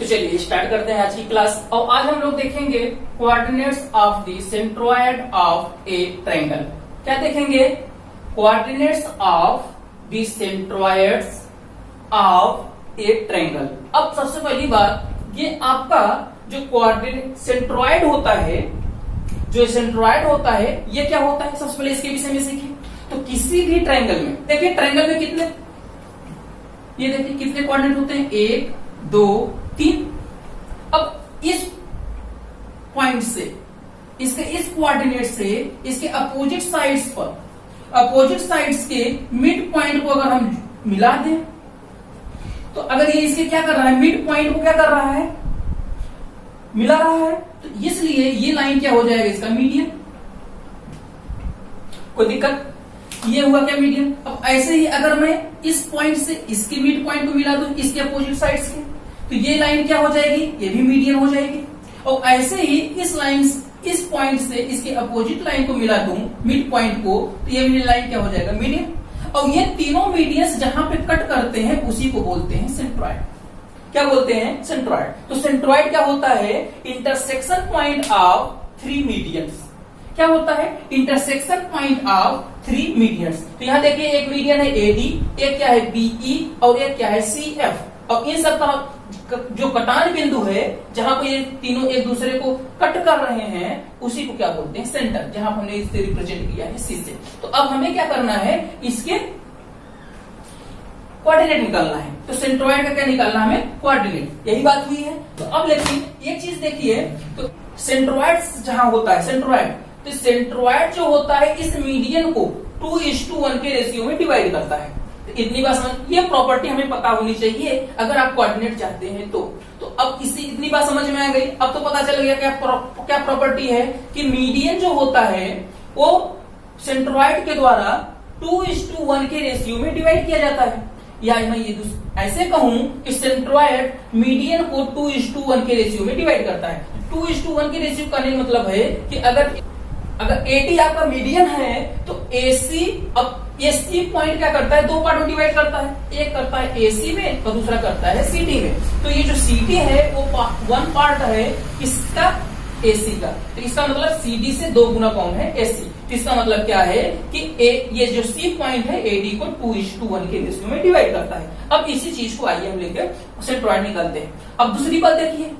तो चलिए स्टार्ट करते हैं आज की क्लास। और आज हम लोग देखेंगे coordinates of the centroid of A triangle. क्या देखेंगे? Coordinates of the centroids of A triangle. अब सबसे पहली बात, ये आपका जो कोऑर्डिनेट सेंट्रोइड होता है, जो सेंट्रोइड होता है ये क्या होता है, सबसे पहले इसके विषय में सीखें। तो किसी भी ट्रायंगल में देखिए, ट्रायंगल में कितने, ये देखिए कितने कोऑर्डिनेट होते हैं, 1 2 3। अब इस पॉइंट से इसके इस कोऑर्डिनेट से इसके अपोजिट साइड्स पर, अपोजिट साइड्स के मिड पॉइंट को अगर हम मिला दें, तो अगर ये इसके क्या कर रहा है, मिड पॉइंट को क्या कर रहा है, मिला रहा है, तो इसलिए ये लाइन क्या हो जाएगा, इसका मीडियन। कोई दिक्कत? ये हुआ क्या, मीडियन। अब ऐसे ही अगर मैं इस पॉइंट से इसके मिड पॉइंट को मिला दूं, इसके अपोजिट साइड्स के, तो ये लाइन क्या हो जाएगी, ये भी मीडियन हो जाएगी। और ऐसे ही इस लाइन, इस पॉइंट से इसके अपोजिट लाइन को मिला दूं, मिड पॉइंट को, तो ये लाइन क्या हो जाएगा, मीडियन। और ये तीनों मीडियंस जहां पे कट करते हैं उसी को बोलते हैं सेंट्रोइड। क्या बोलते हैं, सेंट्रोइड। तो सेंट्रोइड क्या होता है, इंटरसेक्शन पॉइंट ऑफ 3 मीडियंस। क्या होता है, इंटरसेक्शन पॉइंट ऑफ 3 मीडियंस। तो यहां देखिए, एक मीडियन है एडी, एक क्या है बीई, और एक क्या है सीएफ। और इन सब का जो कटान बिंदु है, जहां पर ये तीनों एक दूसरे को कट कर रहे हैं, उसी को क्या बोलते हैं, सेंटर, जहां पर हमने इसे रिप्रेजेंट किया है सी से। तो अब हमें क्या करना है, इसके कोऑर्डिनेट निकालना है। तो सेंट्रोइड का क्या निकालना है, हमें कोऑर्डिनेट। यही बात हुई है। तो अब लेकिन एक चीज देखिए, तो सेंट्रोइड जहां होता है सेंट्रोइड, तो सेंट्रोइड जो होता है इस मीडियन को 2:1 के रेशियो में डिवाइड करता है। तो इतनी बात समझ, ये प्रॉपर्टी हमें पता होनी चाहिए अगर आप कोऑर्डिनेट चाहते हैं तो अब इतनी बात समझ में आ गई। अब तो पता चल गया क्या प्रॉपर्टी है कि मीडियन जो होता है वो सेंट्रोइड के द्वारा 2:1 के रेशियो में डिवाइड किया जाता है। या मैं ये ऐसे कहूं कि सेंट्रोइड मीडियन को 2:1 के रेशियो में डिवाइड करता है। 2:1 के रेशियो का मतलब है कि अगर एटी आपका मीडियन है, तो एसी, अब एसी पॉइंट क्या करता है, 2 पार्ट में डिवाइड करता है। एक करता है एसी में और दूसरा करता है सीटी में। तो ये जो सीटी है वो 1 पार्ट है किसका, एसी का। तो इसका मतलब सीडी से 2 गुना कौन है, एसी। तो इसका मतलब क्या है कि ये जो सी पॉइंट है एडी को 2:1 के रेशियो में डिवाइड करता है। अब इसी चीज को आइए हम लेकर सेंट्रोइड निकालते हैं। अब दूसरी बात देखिए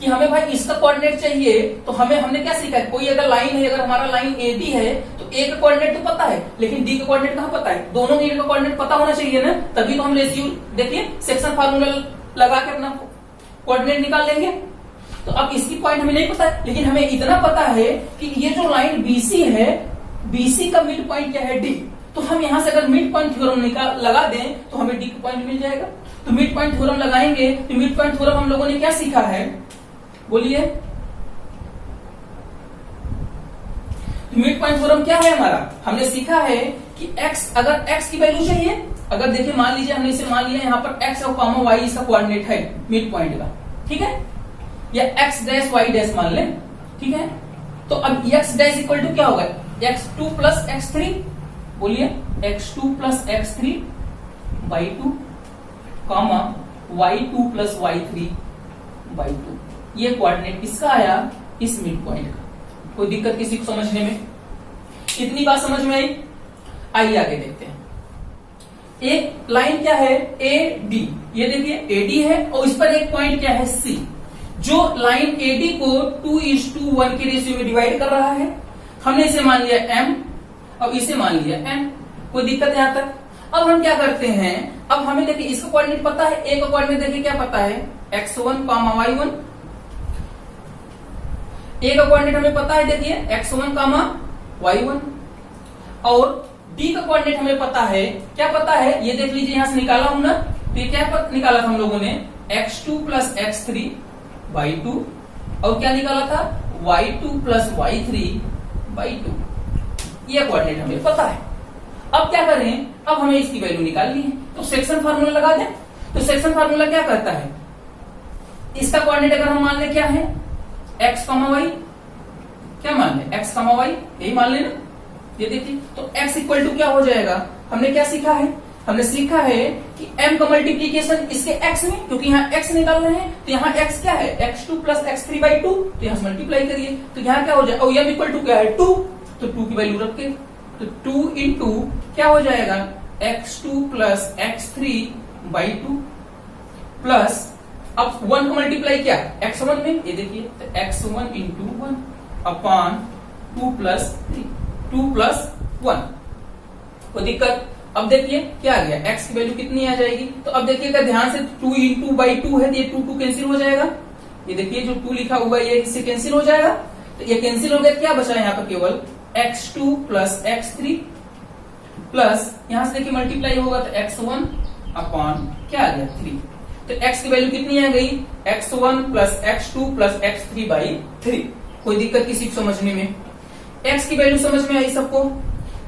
कि हमें भाई इसका कोऑर्डिनेट चाहिए, तो हमने क्या सीखा है, कोई अगर लाइन है, अगर हमारा लाइन एडी है, तो ए का कोऑर्डिनेट तो पता है, लेकिन डी का कोऑर्डिनेट कहां पता है, दोनों का कोऑर्डिनेट पता होना चाहिए ना, तभी तो हम रेशियो देखिए सेक्शन फार्मूला लगा के अपना कोऑर्डिनेट निकाल लेंगे। तो अब इसकी पॉइंट हमें नहीं पता है, लेकिन हमें इतना पता है कि ये जो लाइन बीसी है, बीसी का मिड पॉइंट क्या है, डी। तो हम यहां से अगर मिड पॉइंट थ्योरम लगा दें तो हमें डी का पॉइंट मिल जाएगा। तो मिड पॉइंट थ्योरम लगाएंगे, तो मिड पॉइंट थ्योरम हम लोगों ने क्या सीखा है, बोलिए। मिड पॉइंट थ्योरम क्या है हमारा, हमने सीखा है कि x, अगर x की वैल्यू चाहिए, अगर देखिए मान लीजिए हमने इसे मान लिया यहाँ पर x और कॉमा y इसका कोऑर्डिनेट है मिड पॉइंट का, ठीक है, या x डैश y डैश मान लें, ठीक है। तो अब x डैश इक्वल टू क्या होगा, x2 प्लस x3, बोलिए, x2 प्लस x3 y2 कॉमा y2 प्लस y3 y2। ये कोऑर्डिनेट किसका आया, इस मिड पॉइंट का। कोई दिक्कत किसी को समझने में? कितनी बात समझ में आई? आइए आगे देखते हैं। एक लाइन क्या है, ए डी, ये देखिए एडी है, और इस पर एक पॉइंट क्या है, सी। जो लाइन एडी को 2:1 के रेशियो में डिवाइड कर रहा है, हमने इसे मान लिया m और इसे मान लिया n। कोई दिक्कत यहां तक? अब हम क्या करते हैं, अब हमें देखिए इसका कोऑर्डिनेट पता है, ए का कोऑर्डिनेट देखिए क्या पता है, x1 y1। ए का कोऑर्डिनेट हमें पता है, देखिए x1 y1। और डी का कोऑर्डिनेट हमें पता है, क्या पता है, ये देख लीजिए यहां से निकाला हूं ना। तो ये क्या निकाला था हम लोगों ने, x2 प्लस x3 y2, और क्या निकाला था, y2 प्लस y3 y2। ये कोऑर्डिनेट हमें पता है। अब क्या करें, अब हमें इसकी वैल्यू निकालनी है, तो सेक्शन फार्मूला लगा दें। तो सेक्शन फार्मूला क्या करता है, इसका कोऑर्डिनेट अगर हम मान ले क्या है, x, y, क्या मान ले, x, y, यही मान लेना। ये देखिए, तो x इक्वल टू क्या हो जाएगा, हमने क्या सीखा है हमने सीखा है कि m का मल्टीप्लीकेशन इसके x में, क्योंकि यहाँ x निकाल रहे हैं तो यहाँ x क्या है x2 प्लस x3 बाई 2, तो यहाँ से मल्टीप्लाई करिए तो यहाँ क्या हो जाए, और m इक्वल टू क्या है 2, तो 2 की वैल्यू रख के तो 2 इंटू क्या हो जाएगा x2 प्लस x3 बाई 2 प्लस अब 1 का मल्टीप्लाई क्या x1 में, ये देखिए तो x1 into 1 upon 2 plus 3, 2 plus 1, कोई दिक्कत। अब देखिए क्या आ गया, x की वैल्यू कितनी आ जाएगी, तो अब देखिएगा ध्यान से 2 इंटू बाई 2 है तो ये 2 कैंसिल हो जाएगा, ये देखिए जो 2 लिखा हुआ है ये इससे कैंसिल हो जाएगा, तो ये कैंसिल हो गया, क्या बचा यहाँ पर केवल x2 प्लस x3 प्लस यहां से देखिए मल्टीप्लाई होगा तो x1 अपॉन क्या आ गया 3, तो x की वैल्यू कितनी आ गई x1 प्लस x2 प्लस x3 बाई 3। कोई दिक्कत किसी को समझने में, x की वैल्यू समझ में आई सबको,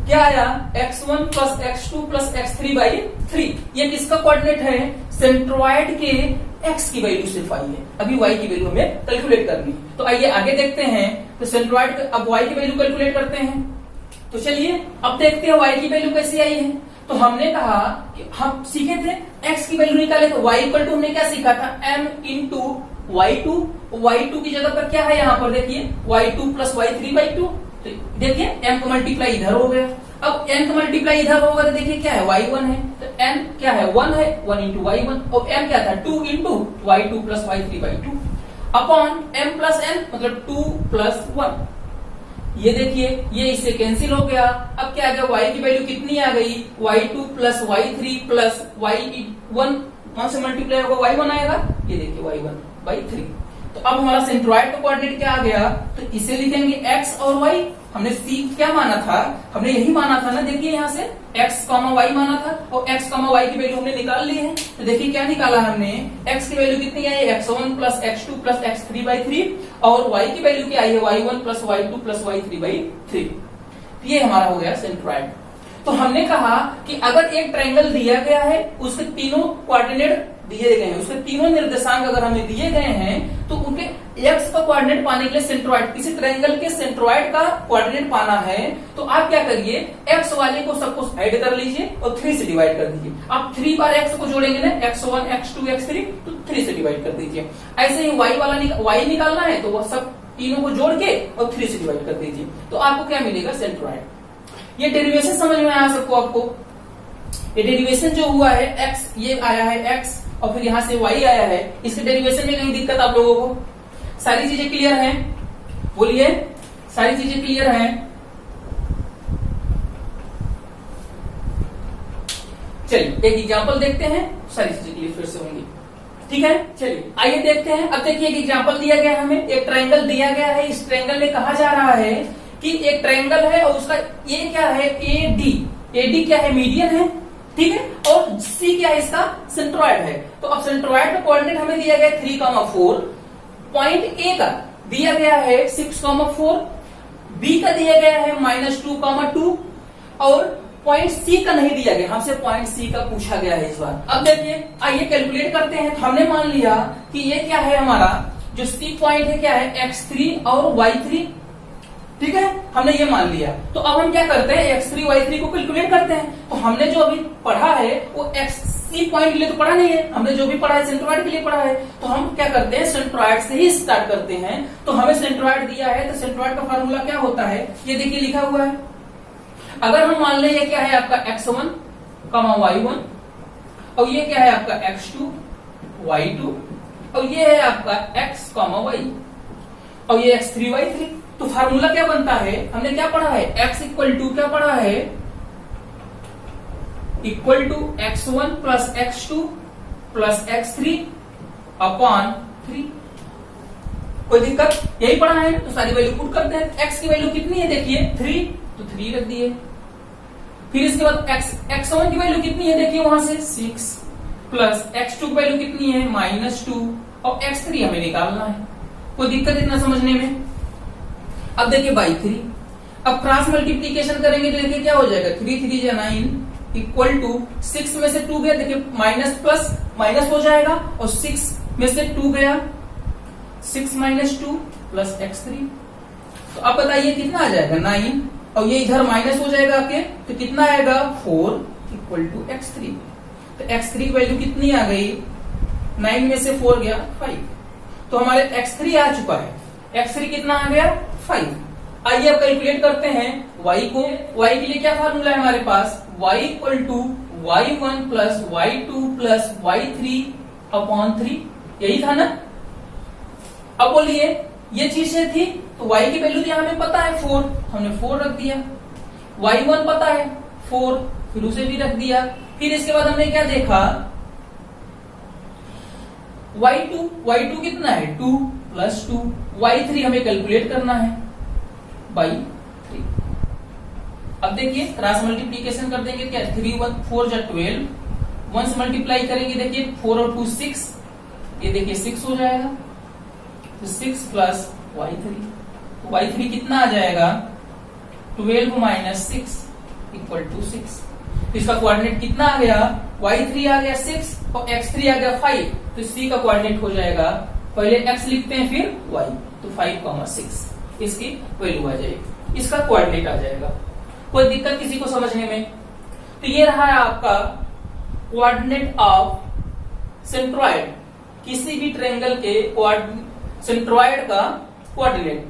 क्या आया x1 प्लस x2 प्लस x3 बाई 3, ये किसका कोऑर्डिनेट है, सेंट्रोइड के x की वैल्यू सिर्फ आई है, अभी y की वैल्यू हमें कैलकुलेट करनी है। तो आइए आगे देखते हैं, तो सेंट्रोइड अब y की वैल्यू कैलकुलेट करते हैं, तो चलिए अब देखते हैं y की वैल्यू कैसे आई है। तो हमने कहा कि हम सीखे थे x की वैल्यू निकाले, तो y इक्वल टू हमने क्या सीखा था m इंटू y2 की जगह पर क्या है यहाँ पर देखिए y2 प्लस y3 बाई 2, तो देखिए m का मल्टीप्लाई इधर हो गया, अब n का मल्टीप्लाई इधर होगा तो देखिए क्या है y1 है, तो n क्या है 1 है, 1 इंटू y1, और m क्या था 2 इंटू y2 प्लस y3 by 2 upon m plus n मतलब 2 प्लस 1, ये देखिए ये इससे कैंसिल हो गया। अब क्या आ गया y की वैल्यू कितनी आ गई y2 प्लस y3 प्लस y1, वहां से मल्टीप्लाई होगा y1 आएगा, ये देखिए y1 बाई 3। तो अब हमारा सेंट्रोइड का कोऑर्डिनेट क्या आ गया, तो इसे लिखेंगे x और y, हमने c क्या माना था, हमने यही माना था ना, देखिए यहाँ से x, y माना था और x, y की वैल्यू हमने निकाल ली है, तो देखिए क्या निकाला हमने, x की वैल्यू कितनी आई x1 प्लस x2 प्लस x3 बाई 3 और y की वैल्यू क्या आई है y1 प्लस y2 प्लस y3 बाई 3, ये हमारा हो गया सेंट्रोइड। तो हमने कहा कि अगर एक ट्रायंगल दिया गया है, उसके तीनों कोऑर्डिनेट दिए गए हैं, उसके तीनों निर्देशांक अगर हमें दिए गए हैं, तो उनके x का कोऑर्डिनेट पाने के लिए सेंट्रोइड, किसी ट्रायंगल के सेंट्रोइड का कोऑर्डिनेट पाना है, तो आप क्या करिए x वाले को सबको ऐड कर लीजिए और 3 से डिवाइड कर दीजिए। आप 3 बार x को जोड़ेंगे ना, x1 x2 x3, तो 3 से डिवाइड कर दीजिए। ऐसे ही y वाला y निकालना है तो वह सब तीनों को जोड़ के और 3 से डिवाइड कर दीजिए, तो आपको क्या मिलेगा सेंट्रोइड। ये डेरिवेशन समझ में आया सबको, आपको ये डेरिवेशन जो हुआ है x, ये आया है x और फिर यहां से y आया है, इसके डेरिवेशन में कहीं दिक्कत आप लोगों को, सारी चीजें क्लियर हैं, बोलिए सारी चीजें क्लियर हैं। चलिए एक एग्जांपल देखते हैं, सारी चीजें क्लियर फिर से होंगी, ठीक है। चलिए आइए देखते हैं। अब देखिए एक एग्जांपल दिया गया है हमें, एक ट्रायंगल दिया गया है, इस ट्रायंगल में कहा जा रहा है कि एक ट्रायंगल है और उसका ये क्या है AD क्या है मीडियन है, ठीक है, और C क्या है इसका सेंट्रोइड है। तो अब सेंट्रोइड का कोऑर्डिनेट हमें दिया गया 3,4, पॉइंट A का दिया गया है 6,4, B का दिया गया है -2,2 और पॉइंट C का नहीं दिया गया, हमसे पॉइंट C का पूछा गया है इस बार। अब देखिए आइए कैलकुलेट करते हैं। तो हमने मान लिया कि ये क्या है हमारा जो C पॉइंट है क्या है x3 और y3, ठीक है, हमने ये मान लिया। तो अब हम क्या करते हैं x3 y3 को कैलकुलेट करते हैं। तो हमने जो अभी पढ़ा है वो C पॉइंट के लिए तो पढ़ा नहीं है, हमने जो भी पढ़ा है सेंट्रोइड के लिए पढ़ा है। तो हम क्या करते हैं सेंट्रोइड से ही स्टार्ट करते हैं। तो हमें सेंट्रोइड दिया है, तो सेंट्रोइड का फार्मूला क्या होता है ये देखिए लिखा हुआ है। अगर हम मान लें ये क्या है आपका x1, y1 और ये क्या है आपका x2, y2 और ये है आपका x, y और ये x3, y3, तो फार्मूला क्या बनता है, हमने क्या पढ़ा है x इक्वल टू क्या पढ़ा है इक्वल टू x1 प्लस x2 प्लस x3 अपॉन 3। कोई दिक्कत, यही पढ़ा है। तो सारी वैल्यू पुट करते हैं। x की वैल्यू कितनी है देखिए 3, तो 3 रख दिए। फिर इसके बाद x1 की वैल्यू कितनी है देखिए वहां से 6 प्लस x2 की वैल्यू कितनी है -2 और x3 हमें निकालना है। कोई दिक्कत इतना समझने में। अब देखिए बाई 3, अब क्रॉस मल्टीप्लीकेशन करेंगे तो देखिए क्या हो जाएगा 3 3 जा 9 इक्वल टू 6 में से 2 गया, देखिए माइनस प्लस माइनस हो जाएगा और 6 में से 2 गया 6 - 2 प्लस x3। तो अब बताइए कितना आ जाएगा 9 और ये इधर माइनस हो जाएगा आपके, तो कितना आएगा 4 इक्वल टू x3। तो x3 की वैल्यू कितनी आ गई, 9 में से 4 गया 5, तो हमारे x3 आ चुका है। x3 कितना आ गया 5। आइए अब कैलकुलेट करते हैं y को। y के लिए क्या फार्मूला है हमारे पास, y इक्वल टू y1 प्लस y2 प्लस y3 अपॉन 3, यही था ना। अब बोलिए ये चीजें थी तो y की वैल्यू यहां हमें पता है 4, हमने 4 रख दिया, y1 पता है 4, फिर उसे भी रख दिया। फिर इसके बाद हमने क्या देखा, y2 कितना है 2 प्लस 2, y3 हमें कैलकुलेट करना है बाई 3। अब देखिए क्रॉस मल्टीप्लीकेशन कर देंगे, क्या 3 1 4 जा 12, 1 से मल्टीप्लाई करेंगे, देखिए 4 और 2 6, ये देखिए 6 हो जाएगा, तो 6 प्लस y3, तो y3 कितना आ जाएगा 12 माइनस 6 इक्वल टू 6। तो इसका कोऑर्डिनेट कितना आ गया, y3 आ गया 6 और x3 आ गया 5, तो c का कोऑर्डिनेट हो जाएगा, पहले x लिखते हैं फिर y, तो 5,6 इसकी वैल्यू आ जाएगी, इसका कोऑर्डिनेट आ जाएगा। कोई दिक्कत किसी को समझने में? तो ये रहा है आपका कोऑर्डिनेट ऑफ सेंट्रॉइड, किसी भी ट्रायंगल के सेंट्रॉइड का कोऑर्डिनेट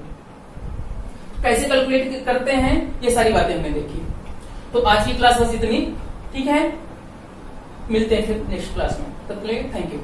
कैसे कैलकुलेट करते हैं, ये सारी बातें हमने देखी। तो आज की क्लास बस इतनी, ठीक है, मिलते हैं फिर नेक्स्ट क्लास में, तब तक के लिए थैंक यू।